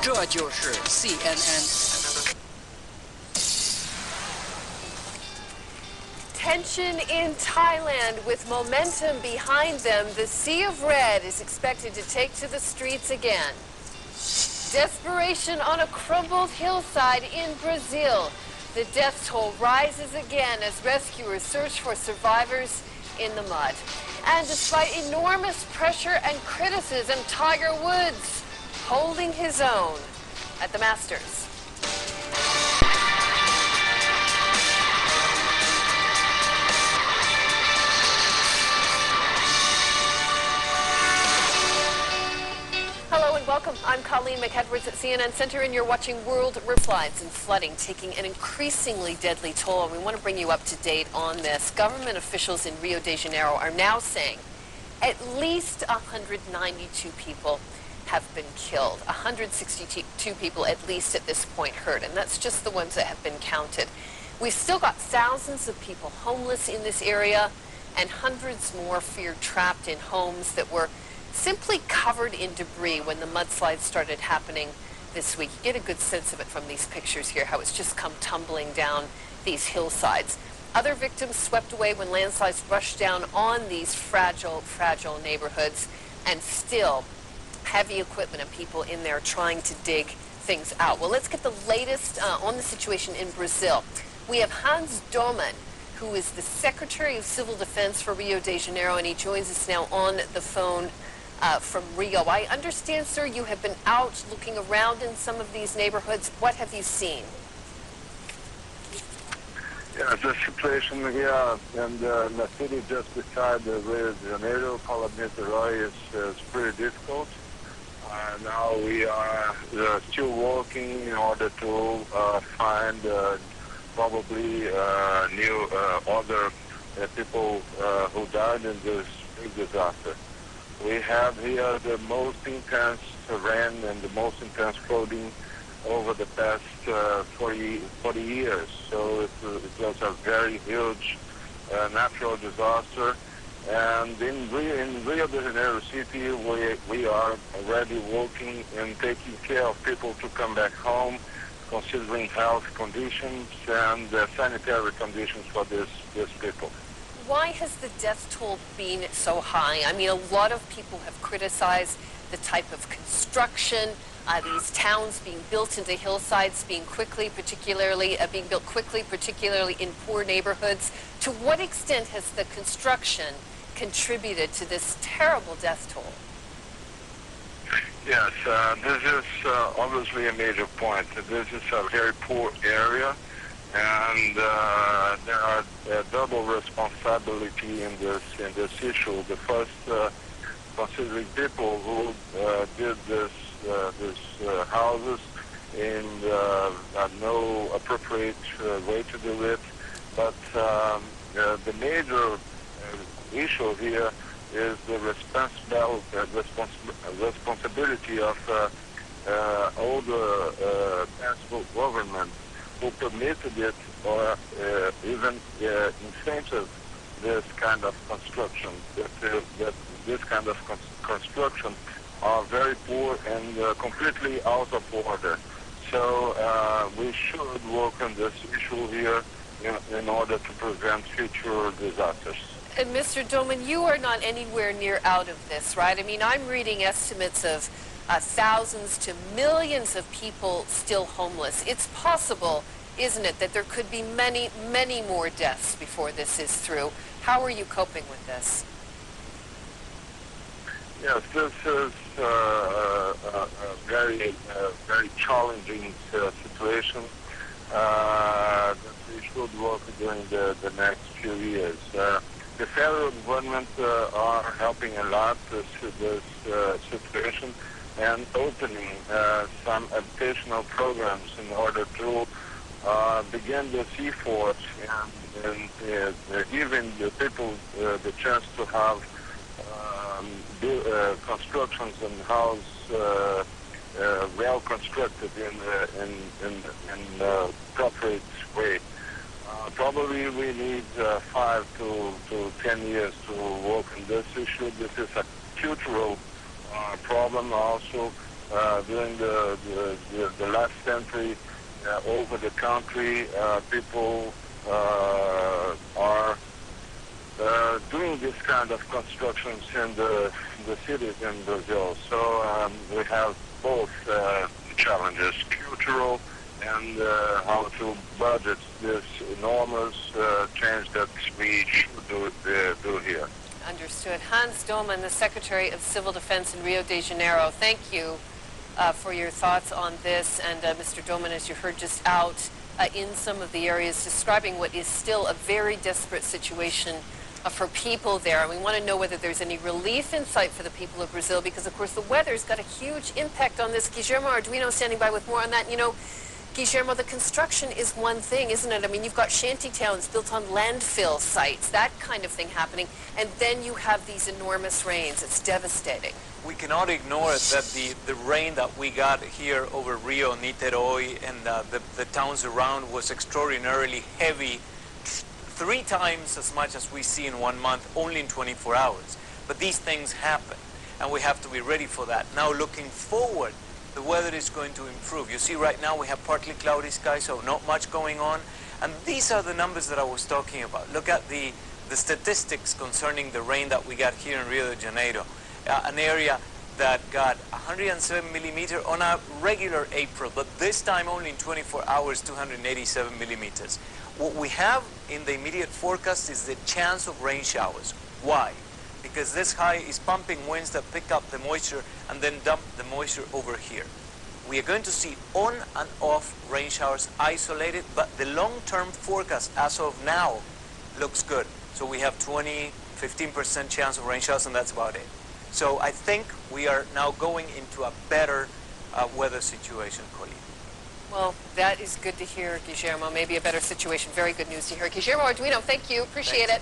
这就是 CNN。 Tension in Thailand with momentum behind them. The sea of red is expected to take to the streets again. Desperation on a crumbled hillside in Brazil. The death toll rises again as rescuers search for survivors in the mud. And despite enormous pressure and criticism, Tiger Woods holding his own at the Masters. Hello and welcome. I'm Colleen McEdwards at CNN Center, and you're watching World Floods and flooding taking an increasingly deadly toll. And we want to bring you up to date on this. Government officials in Rio de Janeiro are now saying at least 192 people have been killed. 162 people at least at this point hurt, and that's just the ones that have been counted. We've still got thousands of people homeless in this area, and hundreds more feared trapped in homes that were simply covered in debris when the mudslides started happening this week. You get a good sense of it from these pictures here, how it's just come tumbling down these hillsides. Other victims swept away when landslides rushed down on these fragile neighborhoods, and still heavy equipment and people in there trying to dig things out. Well, let's get the latest on the situation in Brazil. We have Hans Dohman, who is the Secretary of Civil Defense for Rio de Janeiro, and he joins us now on the phone from Rio. I understand, sir, you have been out looking around in some of these neighborhoods. What have you seen? Yeah, the situation here in the city just beside the Rio de Janeiro, called Niteroi, is pretty difficult. Now we are still working in order to find probably new other people who died in this big disaster. We have here the most intense rain and the most intense flooding over the past 40 years. So it was a very huge natural disaster. And in Rio de Janeiro city, we are already working and taking care of people to come back home, considering health conditions and sanitary conditions for these people. Why has the death toll been so high? I mean, a lot of people have criticized the type of construction, these towns being built into hillsides, being built quickly, particularly in poor neighborhoods. To what extent has the construction contributed to this terrible death toll? Yes, this is obviously a major point. This is a very poor area, and there are double responsibility in this issue. The first, considering people who did these houses in no appropriate way to do it, but the major issue here is the responsibility of all the national government who permitted it or even incentive this kind of construction. That this kind of construction are very poor and completely out of order. So we should work on this issue here in order to prevent future disasters. And Mr. Dohman, you are not anywhere near out of this, right? I mean, I'm reading estimates of thousands to millions of people still homeless. It's possible, isn't it, that there could be many, many more deaths before this is through. How are you coping with this? Yes, this is a very challenging situation that we should work during the next few years. The federal government are helping a lot this situation and opening some educational programs in order to begin this effort and giving the people the chance to have constructions and house well constructed in appropriate way. Probably we need 5 to 10 years to work on this issue. This is a cultural problem also. during the last century over the country. People are doing this kind of constructions in the cities in Brazil. So we have both challenges, cultural and how to budget this enormous change that we should do here. Understood. Hans Dohman, the Secretary of Civil Defense in Rio de Janeiro, thank you for your thoughts on this. And Mr. Dohman, as you heard just out in some of the areas, describing what is still a very desperate situation for people there. And we want to know whether there's any relief in sight for the people of Brazil, because of course the weather's got a huge impact on this. Guillermo Arduino standing by with more on that. You know, Guillermo, the construction is one thing, isn't it? I mean, you've got shanty towns built on landfill sites, that kind of thing happening, and then you have these enormous rains. It's devastating. We cannot ignore that the rain that we got here over Rio, Niteroi, and the towns around was extraordinarily heavy, 3 times as much as we see in 1 month, only in 24 hours. But these things happen, and we have to be ready for that. Now, looking forward, the weather is going to improve. You see, right now we have partly cloudy skies, so not much going on. And these are the numbers that I was talking about. Look at the statistics concerning the rain that we got here in Rio de Janeiro, an area that got 107 millimeters on a regular April, but this time only in 24 hours, 287 millimeters. What we have in the immediate forecast is the chance of rain showers. Why? Because this high is pumping winds that pick up the moisture and then dump the moisture over here. We are going to see on and off rain showers isolated, but the long-term forecast as of now looks good. So we have 15% chance of rain showers, and that's about it. So I think we are now going into a better weather situation, Colleen. Well, that is good to hear, Guillermo. Maybe a better situation. Very good news to hear. Guillermo Arduino, thank you. Appreciate it.